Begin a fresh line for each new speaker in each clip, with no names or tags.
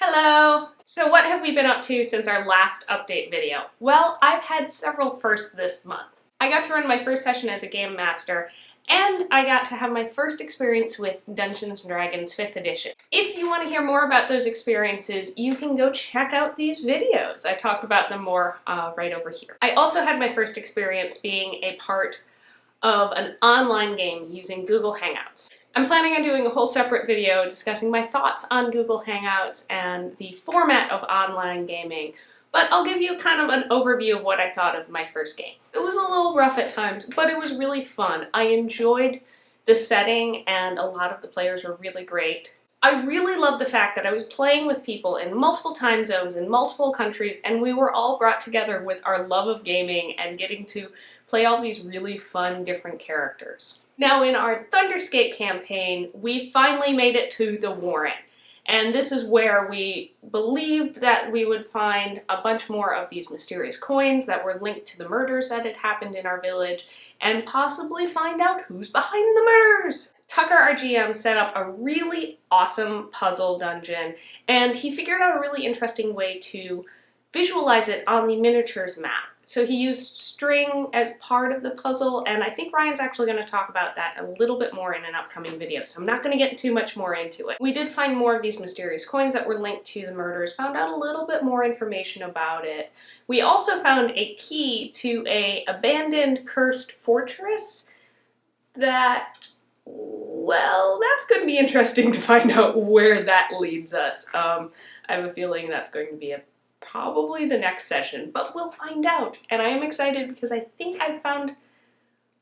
Hello! So what have we been up to since our last update video? Well, I've had several firsts this month. I got to run my first session as a game master, and I got to have my first experience with Dungeons & Dragons 5th edition. If you want to hear more about those experiences, you can go check out these videos. I talk about them more right over here. I also had my first experience being a part of an online game using Google Hangouts. I'm planning on doing a whole separate video discussing my thoughts on Google Hangouts and the format of online gaming, but I'll give you kind of an overview of what I thought of my first game. It was a little rough at times, but it was really fun. I enjoyed the setting and a lot of the players were really great. I really loved the fact that I was playing with people in multiple time zones in multiple countries, and we were all brought together with our love of gaming and getting to play all these really fun different characters. Now in our Thunderscape campaign, we finally made it to the Warren. And this is where we believed that we would find a bunch more of these mysterious coins that were linked to the murders that had happened in our village, and possibly find out who's behind the murders. Tucker, our GM, set up a really awesome puzzle dungeon, and he figured out a really interesting way to visualize it on the miniatures map. So he used string as part of the puzzle, and I think Ryan's actually going to talk about that a little bit more in an upcoming video, so I'm not going to get too much more into it. We did find more of these mysterious coins that were linked to the murders, found out a little bit more information about it. We also found a key to an abandoned cursed fortress that, well, that's going to be interesting to find out where that leads us. I have a feeling that's going to be probably the next session, but we'll find out. And I am excited because I think I found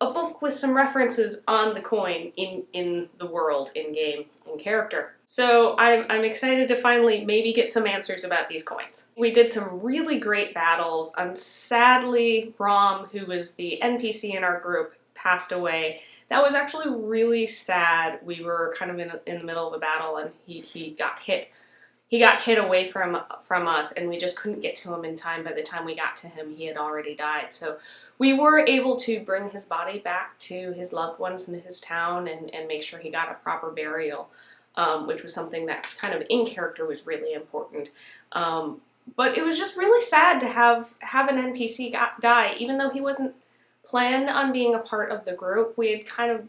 a book with some references on the coin in the world, in-game, in character. So I'm excited to finally maybe get some answers about these coins. We did some really great battles, and sadly Rom, who was the NPC in our group, passed away. That was actually really sad. We were kind of in the middle of a battle and he got hit. He got hit away from us, and we just couldn't get to him in time. By the time we got to him, he had already died. So we were able to bring his body back to his loved ones in his town and make sure he got a proper burial, which was something that kind of in character was really important. But it was just really sad to have an NPC die, even though he wasn't planned on being a part of the group. We had kind of,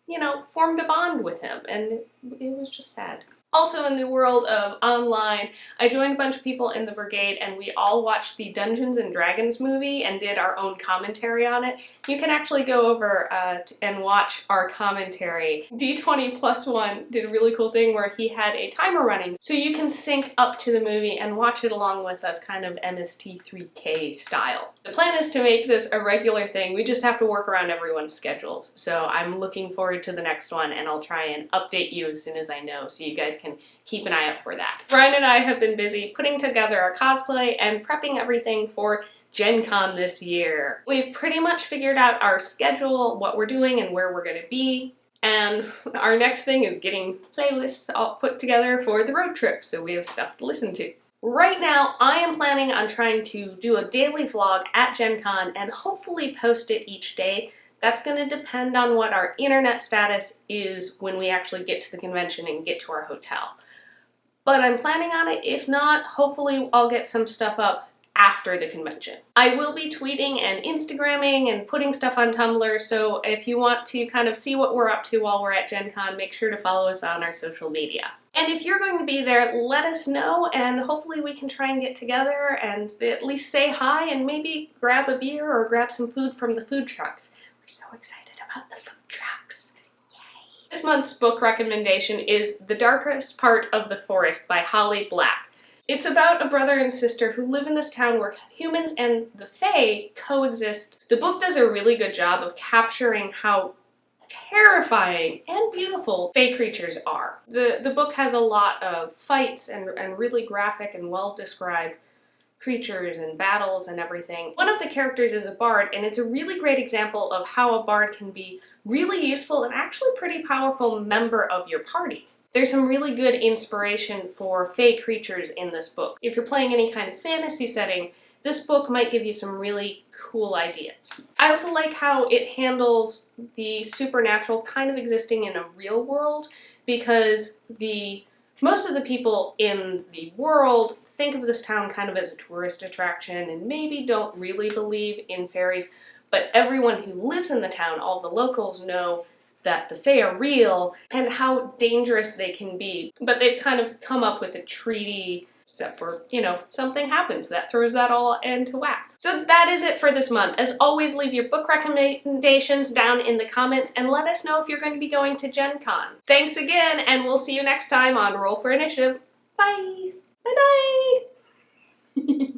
you know, formed a bond with him, and it was just sad. Also in the world of online, I joined a bunch of people in the brigade and we all watched the Dungeons & Dragons movie and did our own commentary on it. You can actually go over and watch our commentary. D20+1 did a really cool thing where he had a timer running, so you can sync up to the movie and watch it along with us, kind of MST3K style. The plan is to make this a regular thing. We just have to work around everyone's schedules. So I'm looking forward to the next one, and I'll try and update you as soon as I know, so you guys can keep an eye out for that. Ryan and I have been busy putting together our cosplay and prepping everything for GenCon this year. We've pretty much figured out our schedule, what we're doing and where we're going to be, and our next thing is getting playlists all put together for the road trip, so we have stuff to listen to. Right now, I am planning on trying to do a daily vlog at GenCon and hopefully post it each day. That's going to depend on what our internet status is when we actually get to the convention and get to our hotel. But I'm planning on it. If not, hopefully I'll get some stuff up after the convention. I will be tweeting and Instagramming and putting stuff on Tumblr, so if you want to kind of see what we're up to while we're at GenCon, make sure to follow us on our social media. And if you're going to be there, let us know, and hopefully we can try and get together and at least say hi and maybe grab a beer or grab some food from the food trucks. We're so excited about the food trucks. Yay! This month's book recommendation is The Darkest Part of the Forest by Holly Black. It's about a brother and sister who live in this town where humans and the Fae coexist. The book does a really good job of capturing how terrifying and beautiful Fae creatures are. The book has a lot of fights and really graphic and well-described creatures and battles and everything. One of the characters is a bard, and it's a really great example of how a bard can be really useful and actually pretty powerful member of your party. There's some really good inspiration for Fae creatures in this book. If you're playing any kind of fantasy setting, this book might give you some really cool ideas. I also like how it handles the supernatural kind of existing in a real world, because the Most of the people in the world think of this town kind of as a tourist attraction and maybe don't really believe in fairies, but everyone who lives in the town, all the locals, know that the fae are real and how dangerous they can be. But they've kind of come up with a treaty, except for, you know, something happens that throws that all into whack. So that is it for this month. As always, leave your book recommendations down in the comments and let us know if you're going to be going to GenCon. Thanks again, and we'll see you next time on Roll for Initiative. Bye! Bye-bye!